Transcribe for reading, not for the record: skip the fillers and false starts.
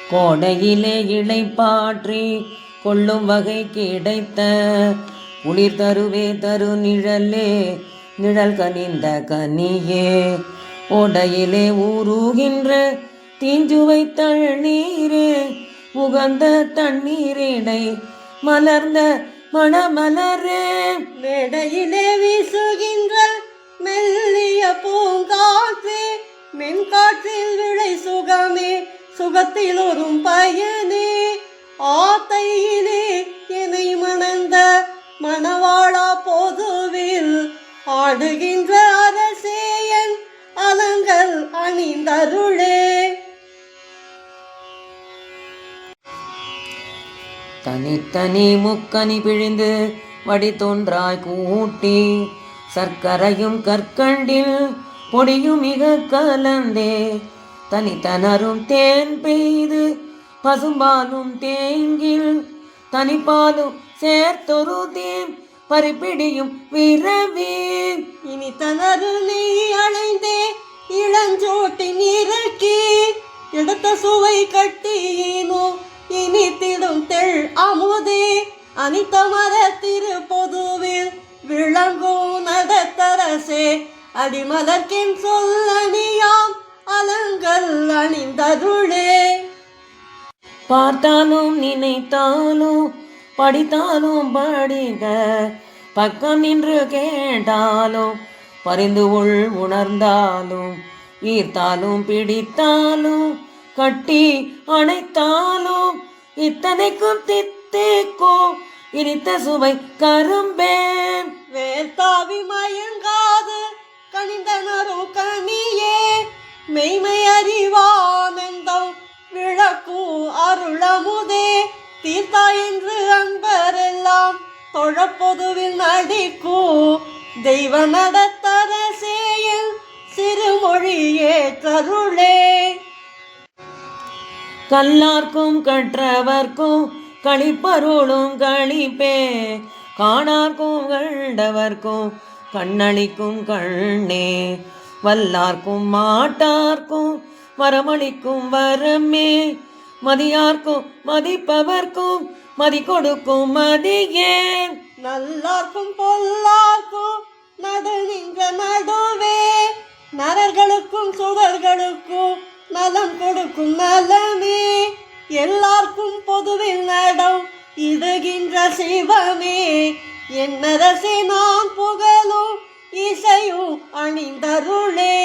கோடையிலே இளைப்பாற்றி கொள்ளும் வகை கிடைத்த குளிர் தருவே தரு நிழலே நிழல் கனிந்த கனியே ஓடையிலே ஊறுகின்ற தீஞ்சுவை தண்ணீரே உகந்த தண்ணீரிடை மலர்ந்த மணமலரே மேடையிலே வீசுகின்ற மெல்லிய பூங்காற்றே மென்காற்றில் விளை சுகமே சுகத்தில் ஒரு பயனே ஆத்தையிலே என்னை மணந்த மணவாளா பொதுவில் ஆடுகின்ற அரசேயன் அலங்கள் அணிந்தருளே தனித்தனி முக்கனி பிழிந்து வடித்தொன்றாய் கூட்டி சர்க்கரையும் கற்கண்டில் பொடியும் மிக கலந்தே தனித்தனரும் தேன் பெய்து பசும்பாலும் தேங்கில் தனிப்பாலும் சேர்த்தொரு தேன் பறிப்பிடியும் விரவே இனி தனரு நீ அணைந்தே இளஞ்சோட்டின் இறக்கி எடுத்த சுவை கட்டியினோ இனித்திடும் தெள் அமுதே அனித்தமர திருப்பொதுவில் விளங்கும் நடத்தரசே அடிமலர்க்கின் சொல்லணியாம் அலங்கள் அணிந்தருளே பார்த்தாலும் நினைத்தாலும் படித்தாலும் படிக்க பக்கம் நின்று கேட்டாலும் பரிந்து உணர்ந்தாலும் ஈர்த்தாலும் பிடித்தாலும் கட்டி அணைத்தாலும் இத்தனைக்கும் தித்திக்கும் இனித்த சுவை கரும்பேன் வேர்த்தாவி மயங்காது கனிந்தனரும் கனியே மெய்மை அறிவானந்தம் விளக்கு அருளமுதே தீர்த்தா என்று அன்பரெல்லாம் தொழப்பொதுவில் நடிக்கூ தெய்வ நடத்தரசேயில் சிறுமொழியே கருளே கல்லார்க்கும் கற்றவர்க்கும் களிப்பருளும் களிப்பே காணார்க்கும் கண்டவர்க்கும் கண்ணளிக்கும் கண்ணே வல்லார்க்கும் மாட்டார்க்கும் வரமளிக்கும் வரமே மதியார்க்கும் மதிப்பவர்க்கும் மதி கொடுக்கும் மதியே நல்லார்க்கும் பொல்லார்க்கும் நடு நின்ற நடுவே நரர்களுக்கும் சுடர்களுக்கும் நலம் கொடுக்கும் நலமே எல்லாருக்கும் பொதுவில் நடம் இடுகின்ற சிவமே என்னரசே நான் புகழும் இசையும் அணிந்தருளே.